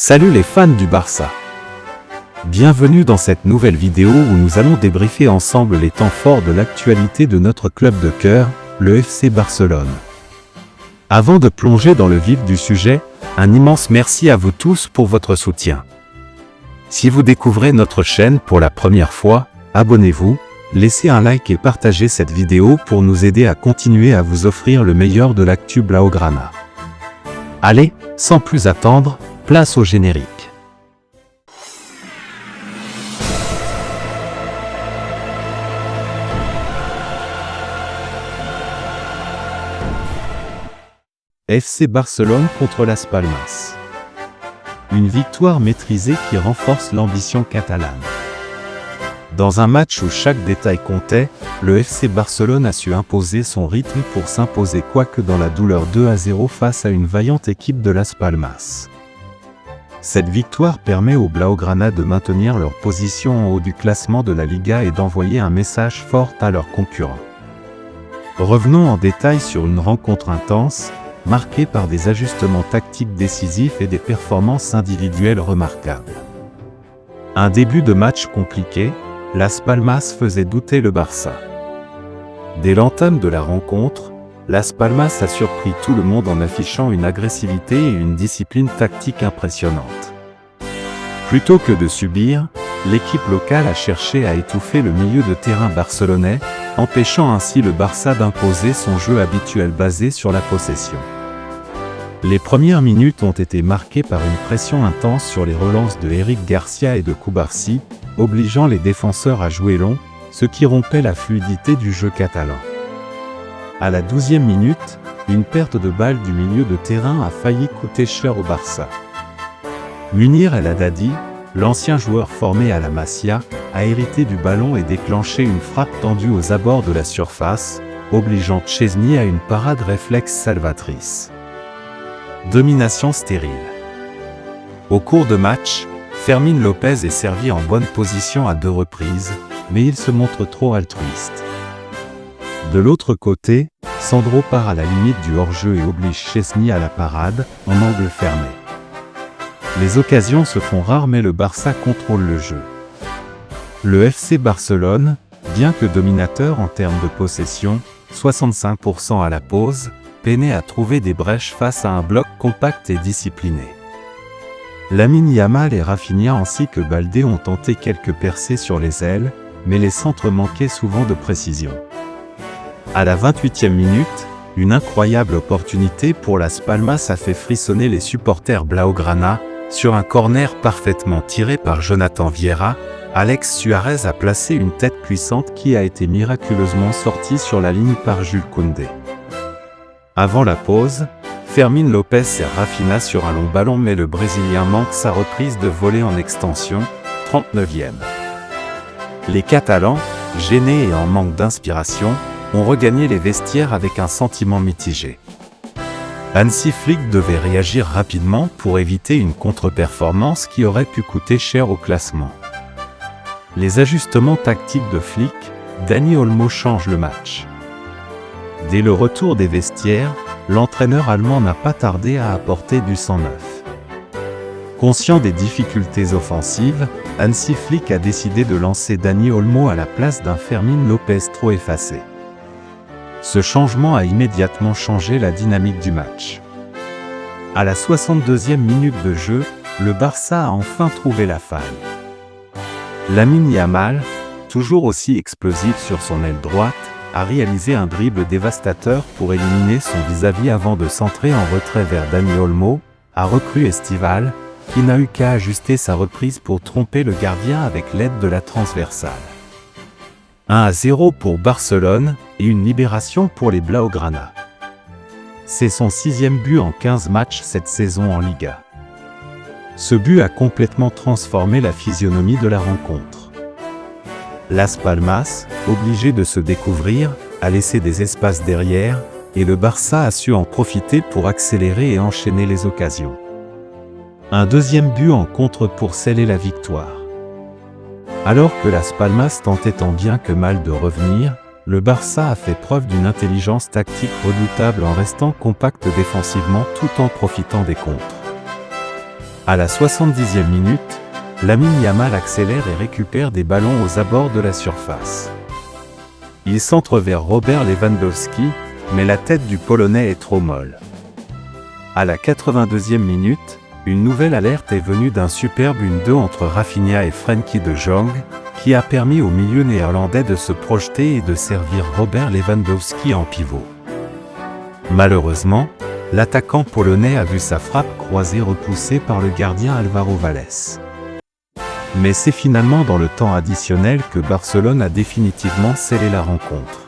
Salut les fans du Barça. Bienvenue dans cette nouvelle vidéo où nous allons débriefer ensemble les temps forts de l'actualité de notre club de cœur, le FC Barcelone. Avant de plonger dans le vif du sujet, un immense merci à vous tous pour votre soutien. Si vous découvrez notre chaîne pour la première fois, abonnez-vous, laissez un like et partagez cette vidéo pour nous aider à continuer à vous offrir le meilleur de l'actu Blaugrana. Allez, sans plus attendre, place au générique. FC Barcelone contre Las Palmas. Une victoire maîtrisée qui renforce l'ambition catalane. Dans un match où chaque détail comptait, le FC Barcelone a su imposer son rythme pour s'imposer quoique dans la douleur 2-0 face à une vaillante équipe de Las Palmas. Cette victoire permet aux Blaugrana de maintenir leur position en haut du classement de la Liga et d'envoyer un message fort à leurs concurrents. Revenons en détail sur une rencontre intense, marquée par des ajustements tactiques décisifs et des performances individuelles remarquables. Un début de match compliqué, Las Palmas faisait douter le Barça. Dès l'entame de la rencontre, Las Palmas a surpris tout le monde en affichant une agressivité et une discipline tactique impressionnante. Plutôt que de subir, l'équipe locale a cherché à étouffer le milieu de terrain barcelonais, empêchant ainsi le Barça d'imposer son jeu habituel basé sur la possession. Les premières minutes ont été marquées par une pression intense sur les relances de Eric Garcia et de Cubarsí, obligeant les défenseurs à jouer long, ce qui rompait la fluidité du jeu catalan. À la 12e minute, une perte de balle du milieu de terrain a failli coûter cher au Barça. Munir El Haddadi, l'ancien joueur formé à la Masia, a hérité du ballon et déclenché une frappe tendue aux abords de la surface, obligeant Szczesny à une parade réflexe salvatrice. Domination stérile. Au cours de match, Fermín López est servi en bonne position à 2 reprises, mais il se montre trop altruiste. De l'autre côté, Sandro part à la limite du hors-jeu et oblige Szczesny à la parade, en angle fermé. Les occasions se font rares mais le Barça contrôle le jeu. Le FC Barcelone, bien que dominateur en termes de possession, 65% à la pause, peinait à trouver des brèches face à un bloc compact et discipliné. Lamine Yamal et Rafinha ainsi que Baldé ont tenté quelques percées sur les ailes, mais les centres manquaient souvent de précision. À la 28e minute, une incroyable opportunité pour Las Palmas a fait frissonner les supporters Blaugrana. Sur un corner parfaitement tiré par Jonathan Viera, Alex Suarez a placé une tête puissante qui a été miraculeusement sortie sur la ligne par Jules Koundé. Avant la pause, Fermín López sert Rafinha sur un long ballon mais le Brésilien manque sa reprise de volée en extension, 39e. Les Catalans, gênés et en manque d'inspiration, ont regagné les vestiaires avec un sentiment mitigé. Hansi Flick devait réagir rapidement pour éviter une contre-performance qui aurait pu coûter cher au classement. Les ajustements tactiques de Flick, Dani Olmo change le match. Dès le retour des vestiaires, l'entraîneur allemand n'a pas tardé à apporter du sang neuf. Conscient des difficultés offensives, Hansi Flick a décidé de lancer Dani Olmo à la place d'un Fermín López trop effacé. Ce changement a immédiatement changé la dynamique du match. À la 62e minute de jeu, le Barça a enfin trouvé la faille. Lamine Yamal, toujours aussi explosif sur son aile droite, a réalisé un dribble dévastateur pour éliminer son vis-à-vis avant de centrer en retrait vers Dani Olmo, a recru estival, qui n'a eu qu'à ajuster sa reprise pour tromper le gardien avec l'aide de la transversale. 1-0 pour Barcelone et une libération pour les Blaugrana. C'est son 6e but en 15 matchs cette saison en Liga. Ce but a complètement transformé la physionomie de la rencontre. Las Palmas, obligé de se découvrir, a laissé des espaces derrière, et le Barça a su en profiter pour accélérer et enchaîner les occasions. Un deuxième but en contre pour sceller la victoire. Alors que Las Palmas tentait tant bien que mal de revenir, le Barça a fait preuve d'une intelligence tactique redoutable en restant compact défensivement tout en profitant des contres. À la 70e minute, Lamine Yamal accélère et récupère des ballons aux abords de la surface. Il centre vers Robert Lewandowski, mais la tête du Polonais est trop molle. À la 82e minute, une nouvelle alerte est venue d'un superbe 1-2 entre Rafinha et Frenkie de Jong, qui a permis au milieu néerlandais de se projeter et de servir Robert Lewandowski en pivot. Malheureusement, l'attaquant polonais a vu sa frappe croisée repoussée par le gardien Álvaro Valles. Mais c'est finalement dans le temps additionnel que Barcelone a définitivement scellé la rencontre.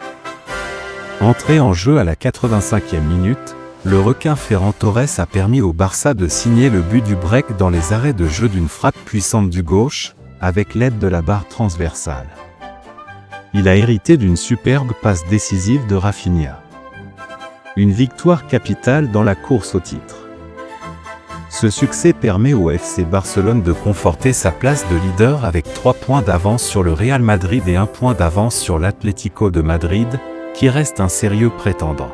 Entré en jeu à la 85e minute, le requin Ferran Torres a permis au Barça de signer le but du break dans les arrêts de jeu d'une frappe puissante du gauche, avec l'aide de la barre transversale. Il a hérité d'une superbe passe décisive de Rafinha. Une victoire capitale dans la course au titre. Ce succès permet au FC Barcelone de conforter sa place de leader avec 3 points d'avance sur le Real Madrid et 1 point d'avance sur l'Atlético de Madrid, qui reste un sérieux prétendant.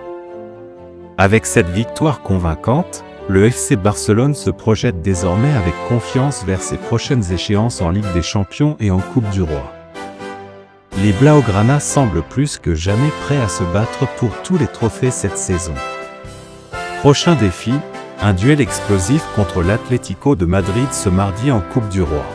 Avec cette victoire convaincante, le FC Barcelone se projette désormais avec confiance vers ses prochaines échéances en Ligue des Champions et en Coupe du Roi. Les Blaugrana semblent plus que jamais prêts à se battre pour tous les trophées cette saison. Prochain défi, un duel explosif contre l'Atlético de Madrid ce mardi en Coupe du Roi.